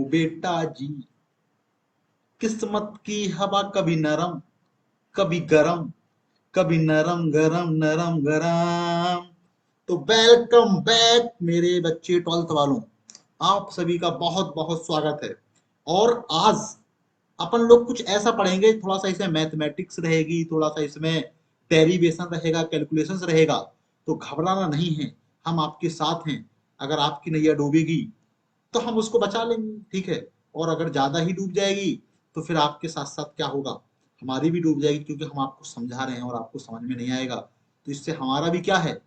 बेटा जी, किस्मत की हवा कभी नरम कभी गरम, कभी नरम गरम नरम गरम। तो वेलकम बैक मेरे बच्चे 12th वालों, आप सभी का बहुत बहुत स्वागत है। और आज अपन लोग कुछ ऐसा पढ़ेंगे, थोड़ा सा इसमें मैथमेटिक्स रहेगी, थोड़ा सा इसमें डेरिवेशन रहेगा, कैलकुलेशंस रहेगा। तो घबराना नहीं है, हम आपके साथ हैं। अगर आपकी नैया डूबेगी तो हम उसको बचा लेंगे, ठीक है। और अगर ज्यादा ही डूब जाएगी तो फिर आपके साथ साथ क्या होगा, हमारी भी डूब जाएगी, क्योंकि हम आपको समझा रहे हैं और आपको समझ में नहीं आएगा। तो इससे हमारा भी क्या है,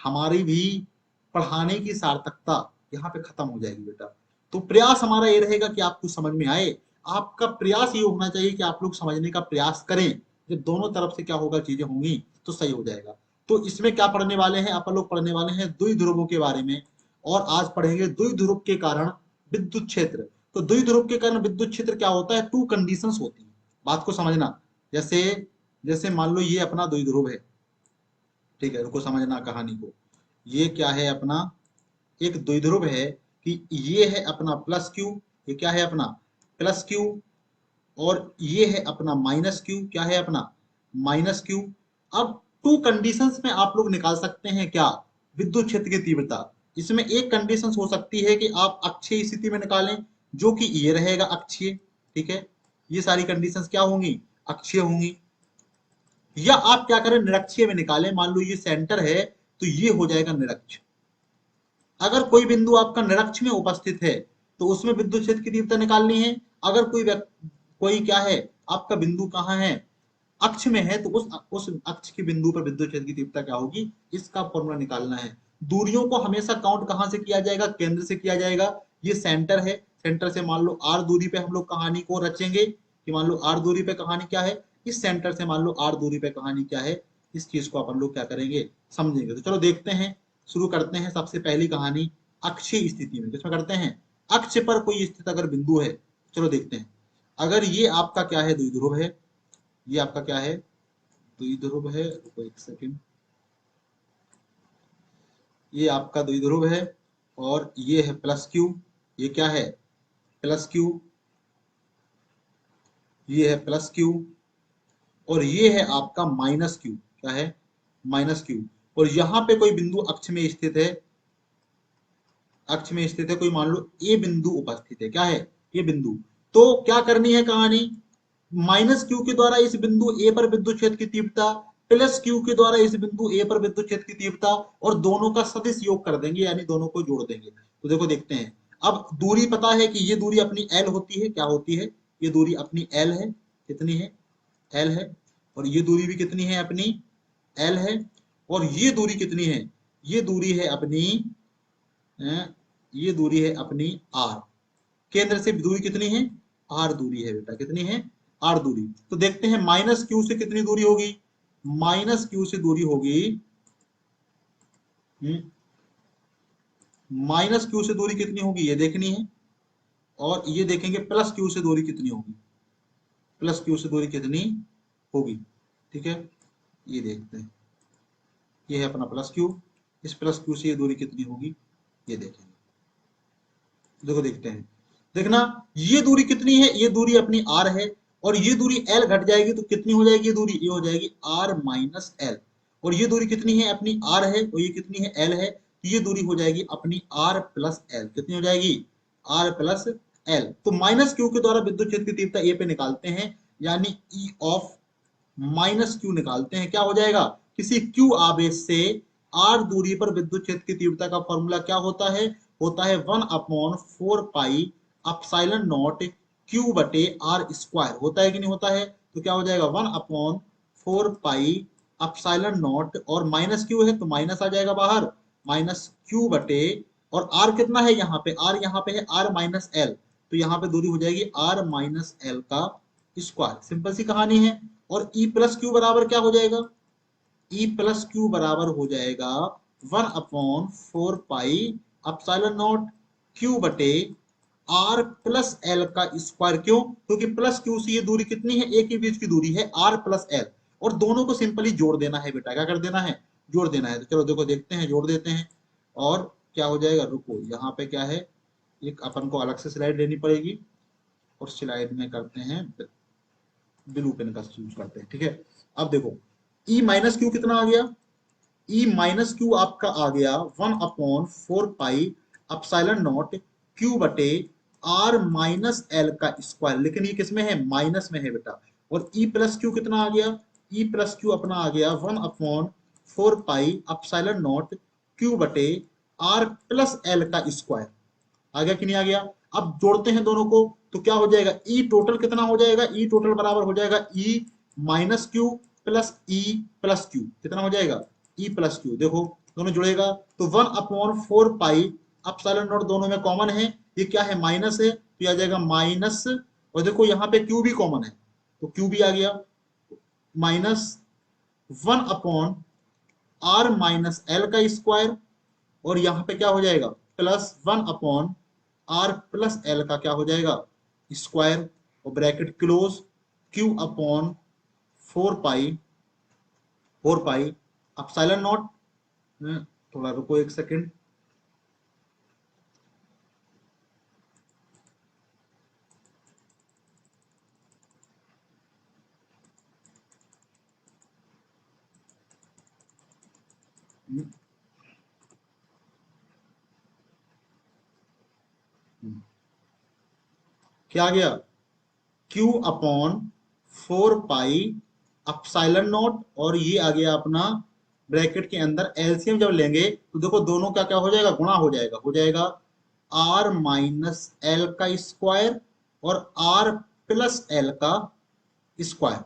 हमारी भी पढ़ाने की सार्थकता यहाँ पे खत्म हो जाएगी बेटा। तो प्रयास हमारा ये रहेगा कि आपको समझ में आए। आपका प्रयास ये होना चाहिए कि आप लोग समझने का प्रयास करें। जब दोनों तरफ से क्या होगा, चीजें होंगी तो सही हो जाएगा। तो इसमें क्या पढ़ने वाले हैं, आप लोग पढ़ने वाले हैं द्विध्रुवों के बारे में। और आज पढ़ेंगे द्विध्रुव के कारण विद्युत क्षेत्र। तो द्विध्रुव के कारण विद्युत क्षेत्र क्या होता है, टू कंडीशंस होती है, बात को समझना। जैसे जैसे मान लो ये अपना द्विध्रुव है, ठीक है, रुको समझना कहानी को। ये क्या है अपना, एक द्विध्रुव है कि ये है अपना प्लस क्यू, ये क्या है अपना प्लस क्यू, और ये है अपना माइनस क्यू, क्या है अपना माइनस क्यू। अब टू कंडीशंस में आप लोग निकाल सकते हैं क्या, विद्युत क्षेत्र की तीव्रता। इसमें एक कंडीशन हो सकती है कि आप अक्षीय स्थिति में निकालें, जो कि ये रहेगा अक्षीय, ठीक है। ये सारी कंडीशंस क्या होंगी, अक्षीय होंगी। या आप क्या करें, निरक्षीय में निकालें। मान लो ये सेंटर है तो ये हो जाएगा निरक्ष। अगर कोई बिंदु आपका निरक्ष में उपस्थित है तो उसमें विद्युत क्षेत्र की तीव्रता निकालनी है। अगर कोई क्या है, आपका बिंदु कहाँ है, अक्ष में है, तो उस अक्ष के बिंदु पर विद्युत क्षेत्र की तीव्रता क्या होगी, इसका फॉर्मूला निकालना है। दूरियों को हमेशा काउंट कहां से किया जाएगा, केंद्र से किया जाएगा। ये सेंटर है, सेंटर से मान लो आर दूरी पे हम लोग कहानी को रचेंगे कि मान लो आर दूरी पे कहानी क्या है, इस सेंटर से मान लो आर दूरी पे कहानी क्या है। इस चीज को अपन लोग क्या करेंगे, समझेंगे। तो चलो देखते हैं, शुरू करते हैं। सबसे पहली कहानी अक्षीय स्थिति में, किसमें करते हैं, अक्ष पर कोई स्थित अगर बिंदु है। चलो देखते हैं। अगर ये आपका क्या है, द्विध्रुव है, ये आपका क्या है, द्विध्रुव है, रुको एक सेकंड, ये आपका द्विध्रुव है, और ये है प्लस क्यू, ये क्या है प्लस क्यू, ये है प्लस क्यू, और ये है आपका माइनस क्यू, क्या है माइनस क्यू। और यहाँ पे कोई बिंदु अक्ष में स्थित है, अक्ष में स्थित है कोई, मान लो ए बिंदु उपस्थित है, क्या है ये बिंदु। तो क्या करनी है कहानी, माइनस क्यू के द्वारा इस बिंदु ए पर विद्युत क्षेत्र की तीव्रता, प्लस क्यू के द्वारा इस बिंदु ए पर विद्युत क्षेत्र की तीव्रता, और दोनों का सदिश योग कर देंगे, यानी दोनों को जोड़ देंगे। तो देखो देखते हैं। अब दूरी पता है कि ये दूरी अपनी एल होती है, क्या होती है, ये दूरी अपनी एल है, कितनी है एल है। और ये दूरी भी कितनी है अपनी एल है। और ये दूरी कितनी है, ये दूरी है अपनी ये दूरी है अपनी आर। केंद्र से दूरी कितनी है, आर दूरी है बेटा, कितनी है आर दूरी। तो देखते हैं माइनस क्यू से कितनी दूरी होगी, माइनस क्यू से दूरी होगी, माइनस क्यू से दूरी कितनी होगी ये देखनी है। और ये देखेंगे प्लस क्यू से दूरी कितनी होगी, प्लस क्यू से दूरी कितनी होगी, ठीक है। ये देखते हैं, ये है अपना प्लस क्यू, इस प्लस क्यू से ये दूरी कितनी होगी, ये देखेंगे। देखो देखते हैं, देखना ये दूरी कितनी है, ये दूरी अपनी आर है। और ये दूरी एल घट जाएगी तो कितनी हो जाएगी ये दूरी, ये हो जाएगी आर माइनस एल। और ये दूरी कितनी है अपनी आर है, और ये कितनी है एल है, तो ये दूरी हो जाएगी अपनी आर प्लस एल, कितनी हो जाएगी आर प्लस एल। तो माइनस क्यू के द्वारा विद्युत क्षेत्र की तीव्रता ए पे निकालते हैं, यानी ई ऑफ माइनस क्यू निकालते हैं। क्या हो जाएगा, किसी क्यू आवेश से आर दूरी पर विद्युत क्षेत्र की तीव्रता का फॉर्मूला क्या होता है 1/4 पाई अपसाइलन नॉट क्यू बटे आर स्क्वायर, होता है कि नहीं होता है। तो क्या हो जाएगा 1/4 पाई अपसाइलन नॉट, और माइनस क्यू है तो माइनस आ जाएगा बाहर, माइनस क्यू बटे, और आर कितना है यहाँ पे, आर यहाँ पे है आर माइनस एल, तो यहाँ पे दूरी हो जाएगी आर माइनस एल का स्क्वायर। सिंपल सी कहानी है। और ई प्लस क्यू बराबर क्या हो जाएगा, ई प्लस क्यू बराबर हो जाएगा 1/4 पाई अपसाइलन नॉट क्यू बटे आर प्लस एल का स्क्वायर। क्यों, क्योंकि प्लस क्यू से ये दूरी कितनी है, एक के बीच की दूरी है आर प्लस एल, और दोनों को सिंपली जोड़ देना है बेटा, क्या कर देना है, जोड़ देना है। तो चलो देखो देखते हैं, जोड़ देते हैं। और क्या हो जाएगा, रुको यहाँ पे क्या है, एक अपन को अलग से स्लाइड लेनी पड़ेगी और स्लाइड में करते हैं ब्लू पेन का यूज करते हैं, ठीक है। अब देखो ई माइनस क्यू कितना आ गया, ई माइनस क्यू आपका आ गया 1/4 पाई अपसाइलन नॉट क्यू बटे आर माइनस एल का स्क्वायर, लेकिन ये किसमें है, माइनस में है बेटा। और ई प्लस क्यू कितना आ गया, ई प्लस क्यू अपना आ गया 1/4 पाई अपसाइलन नॉट क्यू बटे आर प्लस एल का स्क्वायर। आ गया कि नहीं आ गया। अब जोड़ते हैं दोनों को तो क्या हो जाएगा, ई टोटल कितना हो जाएगा, ई टोटल बराबर हो जाएगा E minus Q plus E plus Q, कितना हो जाएगा, ई प्लस क्यू। देखो दोनों जुड़ेगा तो 1/4 पाई अपसाइलन नॉट, दोनों में कॉमन है, ये क्या है, माइनस है, तो आ जाएगा माइनस, और देखो यहाँ पे क्यू भी कॉमन है तो क्यू भी आ गया, माइनस 1/r-एल का स्क्वायर, और यहाँ पे क्या हो जाएगा, प्लस 1/r+एल का क्या हो जाएगा, स्क्वायर, और bracket close, Q/4 pi epsilon not. थोड़ा रुको एक सेकेंड, क्या आ गया, Q/4 पाई अपसाइलन नॉट, और ये आ गया अपना ब्रैकेट के अंदर एलसीएम जब लेंगे तो देखो दोनों का क्या हो जाएगा, गुणा हो जाएगा r-एल का स्क्वायर और r+एल का स्क्वायर,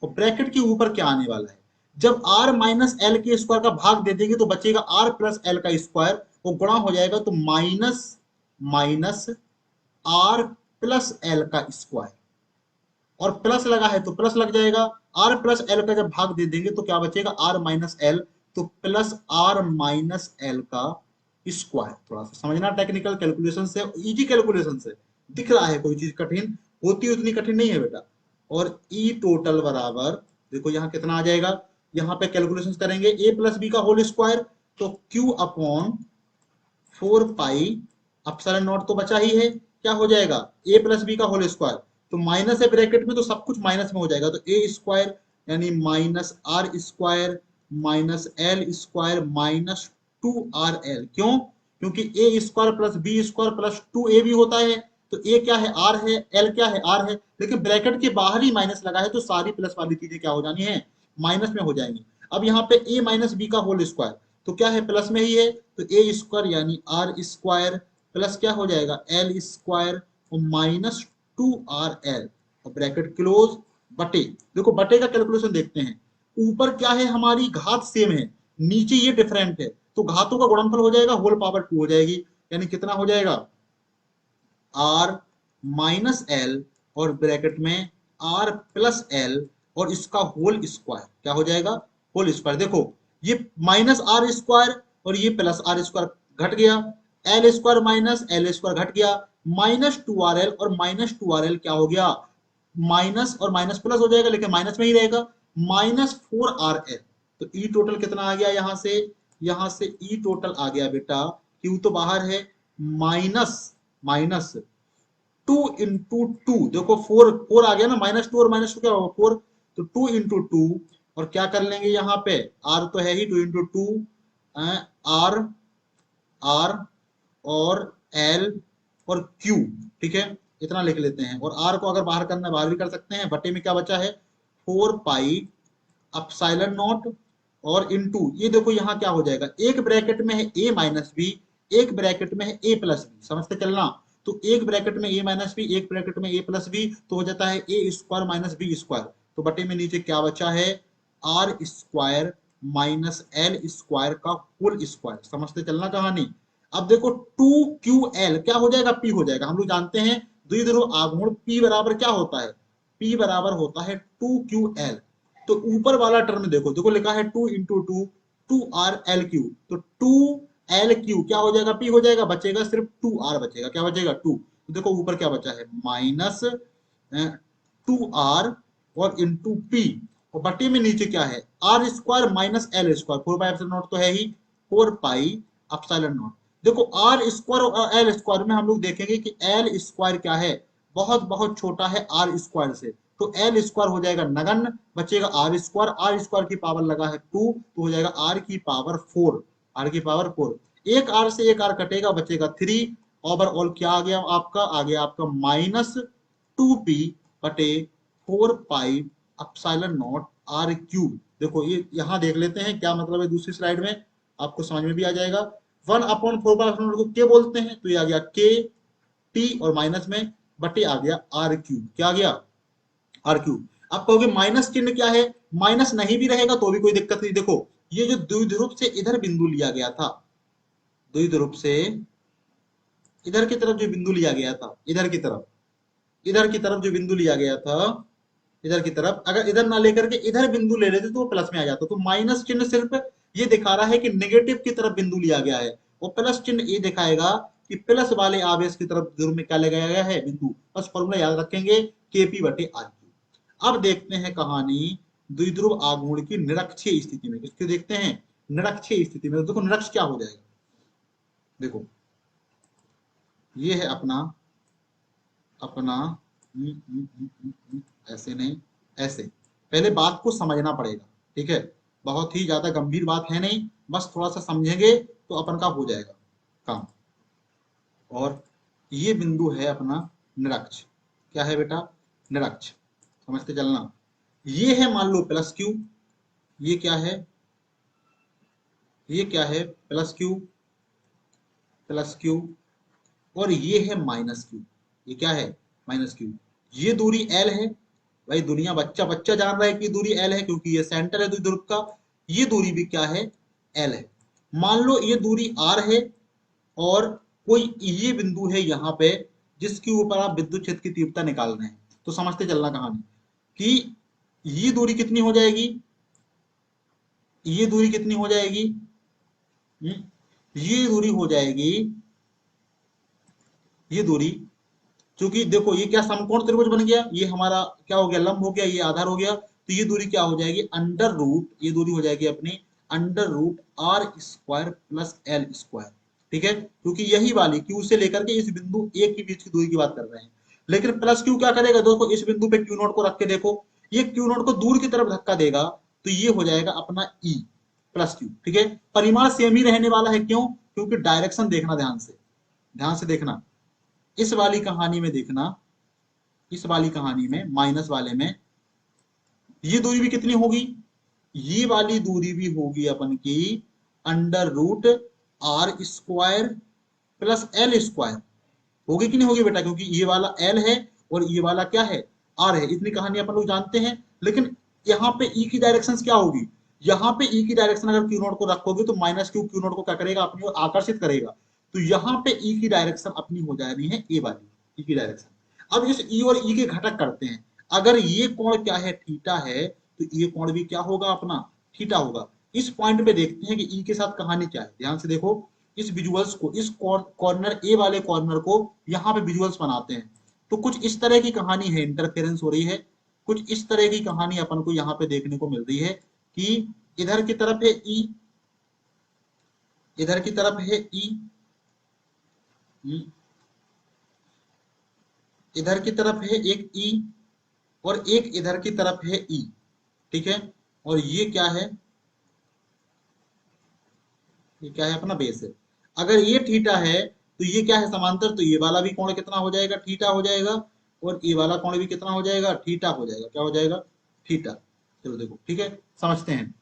और ब्रैकेट के ऊपर क्या आने वाला है, जब r-एल के स्क्वायर का भाग दे देंगे तो बचेगा r+एल का स्क्वायर, वो गुणा हो जाएगा तो माइनस माइनस r+एल का स्क्वायर, और प्लस लगा है तो प्लस लग जाएगा, r+एल का जब भाग दे देंगे तो क्या बचेगा, r-एल, तो प्लस r-एल का स्क्वायर। थोड़ा सा समझना टेक्निकल कैलकुलेशन से, इजी कैलकुलेशन से, दिख रहा है कोई चीज कठिन होती उतनी कठिन नहीं है बेटा। और ई टोटल बराबर, देखो यहाँ कितना आ जाएगा, यहाँ पे कैलकुलेशन करेंगे a प्लस बी का होल स्क्वायर, तो Q/4 पाई अपसाइलन नॉट तो बचा ही है, क्या हो जाएगा, a प्लस बी का होल स्क्वायर, तो माइनस है ब्रैकेट में तो सब कुछ माइनस में हो जाएगा, तो a स्क्वायर यानी minus R square minus L square minus 2rl, क्यों, क्योंकि a square plus B square plus 2a भी होता है, तो a क्या है, r है, l क्या है, r है, लेकिन ब्रैकेट के बाहर ही माइनस लगा है तो सारी प्लस वाली चीजें क्या हो जानी है, माइनस में हो जाएंगी। अब यहाँ पे a माइनस बी का होल स्क्वायर तो क्या है, प्लस में ही है, तो ए स्क्वायर यानी आर स्क्वायर प्लस क्या हो जाएगा, एल स्क्वायर और माइनस 2rl, और ब्रैकेट क्लोज, बटे, देखो बटे का कैलकुलेशन देखते हैं, ऊपर क्या है, हमारी घात सेम है, नीचे ये डिफरेंट है, तो घातों का गुणनफल हो जाएगा, होल पावर 2 हो जाएगी, यानी कितना हो जाएगा, r-एल और ब्रैकेट में r+एल और इसका होल स्क्वायर, क्या हो जाएगा, होल स्क्वायर। देखो ये माइनस आर स्क्वायर और ये प्लस आर स्क्वायर घट गया, L square minus L square घट गया, माइनस 2rl और माइनस 2rl क्या हो गया, माइनस और माइनस प्लस हो जाएगा, लेकिन माइनस में ही रहेगा, माइनस 4rl। तो ई टोटल कितना आ गया, यहाँ से ई टोटल आ गया बेटा, क्यू तो बाहर है, माइनस माइनस 2 × 2, देखो 4 आ गया ना, -2 और -2 क्या होगा 4, तो 2 × 2, और क्या कर लेंगे यहाँ पे, r तो है ही, 2 × 2 r r और l और q, ठीक है, इतना लिख लेते हैं, और r को अगर बाहर करना है बाहर भी कर सकते हैं, बटे में क्या बचा है 4 पाई अपसाइलन नॉट, और इनटू ये देखो यहाँ क्या हो जाएगा, एक ब्रैकेट में है a माइनस बी, एक ब्रैकेट में है a प्लस बी, समझते चलना, तो एक ब्रैकेट में a माइनस बी, एक ब्रैकेट में a प्लस बी, तो हो जाता है a square minus B square, तो बटे में नीचे क्या बचा है, R square minus L square का होल स्क्वायर, समझते चलना कहानी। अब देखो 2ql क्या हो जाएगा, p हो जाएगा, हम लोग जानते हैं द्विध्रुव आघूर्ण p बराबर क्या होता है, p बराबर होता है 2ql, तो ऊपर वाला टर्म देखो, देखो लिखा है 2 × 2 2rlq, तो 2lq क्या हो जाएगा, p हो जाएगा, बचेगा सिर्फ 2r बचेगा, क्या बचेगा 2, तो देखो ऊपर क्या बचा है, माइनस 2r और इंटू p, और बटे में नीचे क्या है, R square minus L square, 4 pi epsilon naught तो है ही, 4 पाई अपसाइलन नॉट, देखो आर स्क्वायर और एल स्क्वायर में हम लोग देखेंगे कि एल स्क्वायर क्या है, बहुत बहुत छोटा है आर स्क्वायर से, तो एल स्क्वायर हो जाएगा नगण्य, बचेगा आर स्क्वायर की पावर लगा है 2, तो हो जाएगा आर की पावर 4, आर की पावर 4। एक आर से एक आर कटेगा, बचेगा 3, ओवरऑल क्या आ गया आपका, आ गया आपका -2p बटे 4 pi epsilon naught R cube. देखो ये यहां देख लेते हैं क्या मतलब है, दूसरी स्लाइड में आपको समझ में भी आ जाएगा। 1/4 को के बोलते हैं, तो ये आ गया के टी और माइनस में बटे आ गया आर क्यूब, क्या आ गया आर क्यूब। आप कहोगे माइनस चिन्ह क्या है, माइनस नहीं भी रहेगा तो भी कोई दिक्कत नहीं। देखो ये जो द्विध्रुव से इधर बिंदु लिया गया था, द्विध्रुव से इधर की तरफ जो बिंदु लिया गया था, इधर की तरफ, इधर की तरफ जो बिंदु लिया गया था, इधर की तरफ, अगर इधर ना लेकर के इधर बिंदु ले लेते तो वो प्लस में आ जाता। तो माइनस चिन्ह सिर्फ ये दिखा रहा है कि नेगेटिव की तरफ बिंदु लिया गया है, और प्लस चिन्ह ये दिखाएगा कि प्लस वाले आवेश की तरफ ध्रुव में क्या लगाया गया है, बिंदु। बस फॉर्मूला याद रखेंगे, केपी बटे आर क्यू। अब देखते हैं कहानी द्विध्रुव आघूर्ण की निरक्षीय स्थिति में, इसको देखते हैं निरक्षीय स्थिति में। तो देखो निरक्ष क्या हो जाएगा, देखो ये है अपना अपना ऐसे नहीं, ऐसे। पहले बात को समझना पड़ेगा, ठीक है, बहुत ही ज्यादा गंभीर बात है नहीं, बस थोड़ा सा समझेंगे तो अपन का हो जाएगा काम। और ये बिंदु है अपना निरक्ष, क्या है बेटा, निरक्ष, समझते चलना। ये है मान लो प्लस क्यू, ये क्या है, ये क्या है प्लस क्यू, प्लस क्यू, और ये है माइनस क्यू, ये क्या है माइनस क्यू। ये दूरी एल है, भाई दुनिया बच्चा बच्चा जान रहा है कि दूरी एल है, क्योंकि ये सेंटर है द्विध्रुव का। ये दूरी भी क्या है, एल है। मान लो ये दूरी आर है, और कोई ये बिंदु है यहाँ पे जिसके ऊपर आप विद्युत क्षेत्र की तीव्रता निकाल रहे हैं। तो समझते चलना कहानी कि ये दूरी कितनी हो जाएगी, ये दूरी कितनी हो जाएगी, ये दूरी हो जाएगी, ये दूरी, क्योंकि देखो ये क्या समकोण त्रिभुज बन गया, ये हमारा क्या हो गया, लंब हो गया, ये आधार हो गया, तो ये दूरी क्या हो जाएगी, अंडर रूट, ये दूरी हो जाएगी अपनी under root R square plus L square, ठीक है, क्योंकि यही वाली क्यू से लेकर के इस बिंदु ए के बीच की दूरी की बात कर रहे हैं। लेकिन प्लस क्यू क्या करेगा, देखो इस बिंदु पे क्यू नोट को रख के देखो, ये क्यू नोट को दूर की तरफ धक्का देगा, तो ये हो जाएगा अपना ई प्लस क्यू, ठीक है। परिमाण सेम ही रहने वाला है, क्यों, क्योंकि डायरेक्शन देखना ध्यान से, ध्यान से देखना। इस वाली कहानी में देखना, इस वाली कहानी में माइनस वाले में ये दूरी भी कितनी होगी, ये वाली दूरी भी होगी अपन की under root R square plus L square, होगी कि नहीं होगी बेटा, क्योंकि ये वाला एल है और ये वाला क्या है, आर है। इतनी कहानी अपन लोग जानते हैं। लेकिन यहाँ पे ई की डायरेक्शन क्या होगी, यहाँ पे ई की डायरेक्शन अगर क्यू नोट को रखोगे तो माइनस क्यू क्यू नोट को क्या करेगा, अपनी ओर आकर्षित करेगा। तो यहाँ पे ई की डायरेक्शन अपनी हो जा रही है ए वाली, ई की डायरेक्शन। अब इस ई और ई के घटक करते हैं। अगर ये कोण क्या है, थीटा है, तो ये कोण भी क्या होगा अपना, थीटा होगा। इस पॉइंट पे देखते हैं कि ई के साथ कहानी क्या है, ध्यान से देखो। इस विजुअल्स को, इस कॉर्नर ए वाले कॉर्नर को यहाँ पे विजुअल्स बनाते हैं। तो कुछ इस तरह की कहानी है, इंटरफेरेंस हो रही है, कुछ इस तरह की कहानी अपन को यहाँ पे देखने को मिल रही है कि इधर की तरफ है ई, इधर की तरफ है ई, इधर की तरफ है एक ई, और एक इधर की तरफ है ई, ठीक है। और ये क्या है, ये क्या है अपना बेस है। अगर ये थीटा है तो ये क्या है समांतर, तो ये वाला भी कोण कितना हो जाएगा, थीटा हो जाएगा, और ये वाला कोण भी कितना हो जाएगा, थीटा हो जाएगा, क्या हो जाएगा, थीटा। चलो देखो, ठीक है, समझते हैं।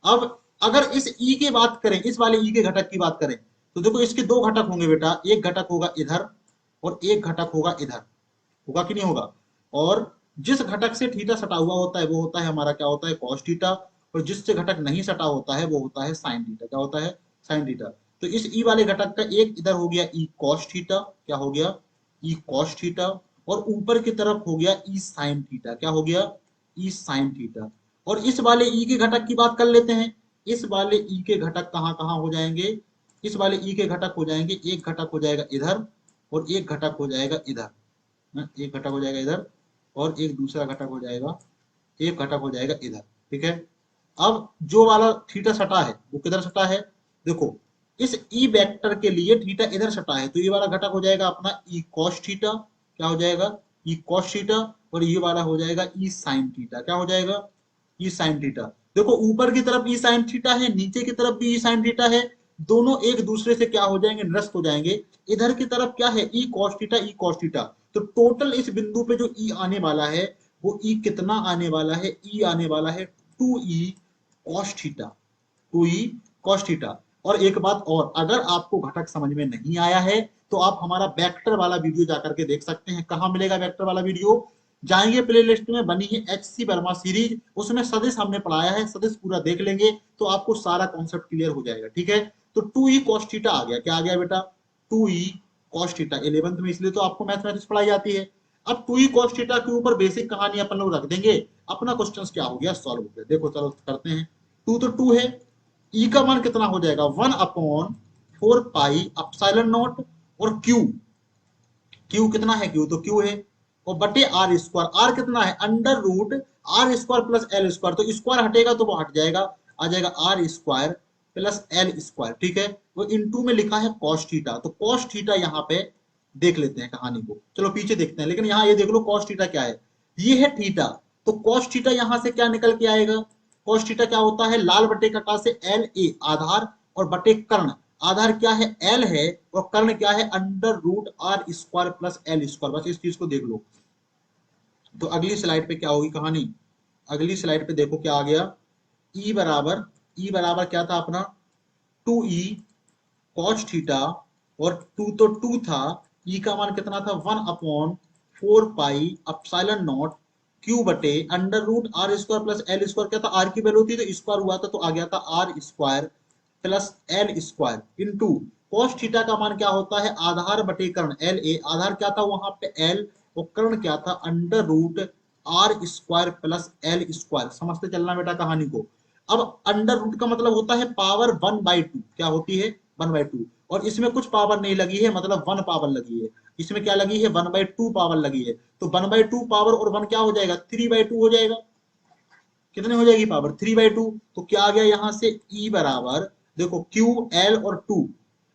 अब अगर इस ई की बात करें, इस वाले ई के घटक की बात करें, तो देखो इसके दो घटक होंगे बेटा, एक घटक होगा इधर और एक घटक होगा इधर, होगा कि नहीं होगा। और जिस घटक से थीटा सटा हुआ होता है वो होता है हमारा क्या होता है, cos थीटा, और जिससे घटक नहीं सटा होता है वो होता है sin थीटा, क्या होता है, sin थीटा। तो इस ई वाले घटक का एक इधर हो गया ई cos थीटा, क्या हो गया, ई cos थीटा, और ऊपर की तरफ हो गया ई sin थीटा, क्या हो गया, ई sin थीटा। और इस वाले ई के घटक की बात कर लेते हैं। इस वाले ई के घटक कहाँ कहाँ हो जाएंगे, इस वाले ई के घटक हो जाएंगे, एक घटक हो जाएगा इधर और एक घटक हो जाएगा इधर, एक घटक हो जाएगा इधर और एक दूसरा घटक हो जाएगा, एक घटक हो जाएगा इधर, ठीक है। अब जो वाला थीटा सटा है वो किधर सटा है, देखो इस ई वेक्टर के लिए थीटा इधर सटा है, तो ये वाला घटक हो जाएगा अपना ई कॉस थीटा, क्या हो जाएगा ई कॉस थीटा, और ये वाला हो जाएगा ई साइन थीटा, क्या हो जाएगा ई साइन थीटा। देखो ऊपर की तरफ ई साइन थीटा है, नीचे की तरफ भी ई साइन थीटा है, दोनों एक दूसरे से क्या हो जाएंगे, निरस्त हो जाएंगे। इधर की तरफ क्या है E cos theta, E cos theta, तो टोटल इस बिंदु पे जो ई आने वाला है वो ई कितना आने वाला है, ई आने वाला है 2e cos theta, 2e cos theta. और एक बात और, अगर आपको घटक समझ में नहीं आया है तो आप हमारा वेक्टर वाला वीडियो जाकर के देख सकते हैं। कहां मिलेगा वेक्टर वाला वीडियो, जाएंगे प्लेलिस्ट में, बनी है HC वर्मा सीरीज, उसमें सदिश हमने पढ़ाया है, सदिश पूरा देख लेंगे तो आपको सारा कॉन्सेप्ट क्लियर हो जाएगा, ठीक है। तो 2e cos थीटा आ गया, क्या आ गया बेटा 2e cos थीटा, 11th में इसलिए तो आपको मैथमेटिक्स पढ़ाई जाती है। अब 2e cos थीटा के ऊपर बेसिक कहानी अपन लोग रख देंगे, अपना क्वेश्चन क्या हो गया सॉल्व हो गया। देखो चलो करते हैं, 2 तो 2 है, ई का मान कितना हो जाएगा 1/4 पाई एप्सिलॉन नॉट, और क्यू कितना है, क्यू तो क्यू है, और बटे आर स्क्वायर, आर कितना है under root R square plus L square, तो स्क्वायर हटेगा तो वो हट जाएगा, आ जाएगा R square plus L square, ठीक है। वो इनटू में लिखा है कॉस थीटा, तो कॉस थीटा यहाँ पे देख लेते हैं कहानी को, चलो पीछे देखते हैं, लेकिन यहाँ ये देख लो कॉस थीटा क्या है, ये है थीटा, तो कॉस थीटा यहाँ से क्या निकल के आएगा, कॉस थीटा क्या होता है लाल बटे कटा से एल ए आधार, और बटे कर्ण, आधार क्या है एल है, और कर्ण क्या है under root R square plus L square, बस इस चीज को देख लो। तो अगली स्लाइड पे क्या होगी कहानी, अगली स्लाइड पे देखो क्या आ गया, ई बराबर क्या था अपना 2e cos थीटा, और 2 तो 2 था, ई का मान कितना था 1/4 पाई एप्सिलॉन नॉट क्यू बटे under root R square plus L square, क्या था आर की वैल्यू थी तो स्क्वायर हुआ था, तो आ गया था R square plus L square into cos theta का मान क्या होता है आधार बटे कर्ण एल ए, आधार क्या था वहां पे एल, और कर्ण क्या था under root R square plus L square, समझते चलना बेटा कहानी को। अब अंडर रूट का मतलब होता है पावर 1/2, क्या होती है 1/2, और इसमें कुछ पावर नहीं लगी है, मतलब 1 पावर लगी है, इसमें क्या लगी है 1/2 पावर लगी है, तो 1/2 पावर और 1 क्या हो जाएगा 3/2 हो जाएगा, कितने हो जाएगी पावर 3/2, तो क्या आ गया यहां से ई बराबर, देखो क्यू एल और 2,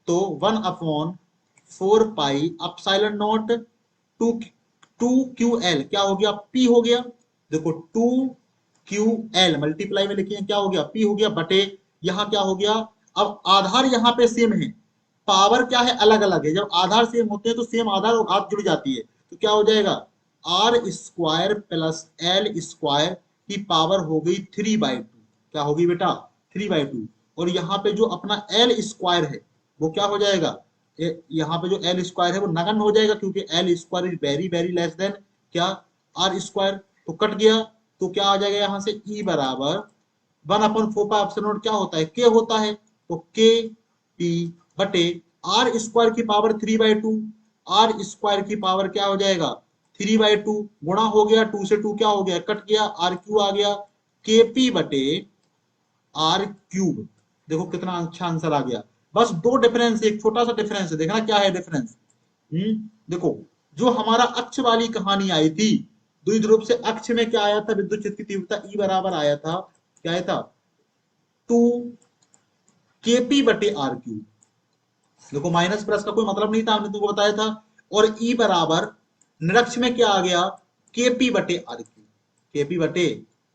तो 1/4 पाई एप्सिलॉन नॉट 2 QL क्या हो गया पी हो गया, देखो 2QL मल्टीप्लाई में लिखिए क्या हो गया पी हो गया, बटे यहाँ क्या हो गया, अब आधार यहाँ पे सेम है, पावर क्या है अलग अलग है, जब आधार सेम होते हैं तो सेम आधार और घात जुड़ जाती है, तो क्या हो जाएगा R square plus L square की पावर हो गई 3/2, क्या होगी बेटा 3/2, और यहाँ पे जो अपना एल स्क्वायर है वो क्या हो जाएगा, यहाँ पे जो एल स्क्वायर है वो नगण्य हो जाएगा, क्योंकि L square is very very less than क्या आर स्क्वायर, तो कट गया, तो क्या आ जाएगा यहाँ से ई बराबर 1/4 क्या होता है के होता है, तो के पी बटे आर स्क्वायर की पावर 3/2, आर स्क्वायर की पावर क्या हो जाएगा 3/2 गुणा हो गया 2 से 2 क्या हो गया कट गया, आर क्यू आ गया, के पी बटे आर क्यूब, देखो कितना अच्छा आंसर आ गया। बस दो डिफरेंस, एक छोटा सा डिफरेंस है, देखना क्या है डिफरेंस। देखो जो हमारा अक्ष वाली कहानी आई थी, द्विध्रुव से अक्ष में क्या आया था विद्युत क्षेत्र की तीव्रता ई बराबर आया था, क्या आया था 2 KP बटे आर क्यूब, देखो माइनस प्लस का कोई मतलब नहीं था, हमने तुमको बताया था, और ई बराबर निरक्ष में क्या आ गया केपी बटे आर क्यूब, केपी बटे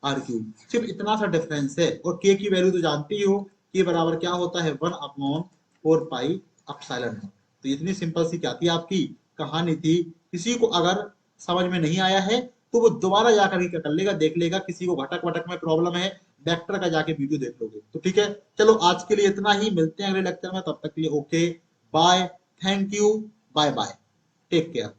आर क्यूब, सिर्फ इतना सा डिफरेंस है, और के की वैल्यू तो जानते ही हो, के बराबर क्या होता है 1/4 पाई एप्सिलॉन नॉट, तो इतनी सिंपल सी क्या थी आपकी कहानी थी। किसी को अगर समझ में नहीं आया है तो वो दोबारा जाकर के कर लेगा, देख लेगा, किसी को घटक वटक में प्रॉब्लम है वेक्टर का जाके वीडियो देख लोगे तो ठीक है। चलो आज के लिए इतना ही, मिलते हैं अगले लेक्चर में, तब तक के लिए okay bye, thank you, bye bye, take care.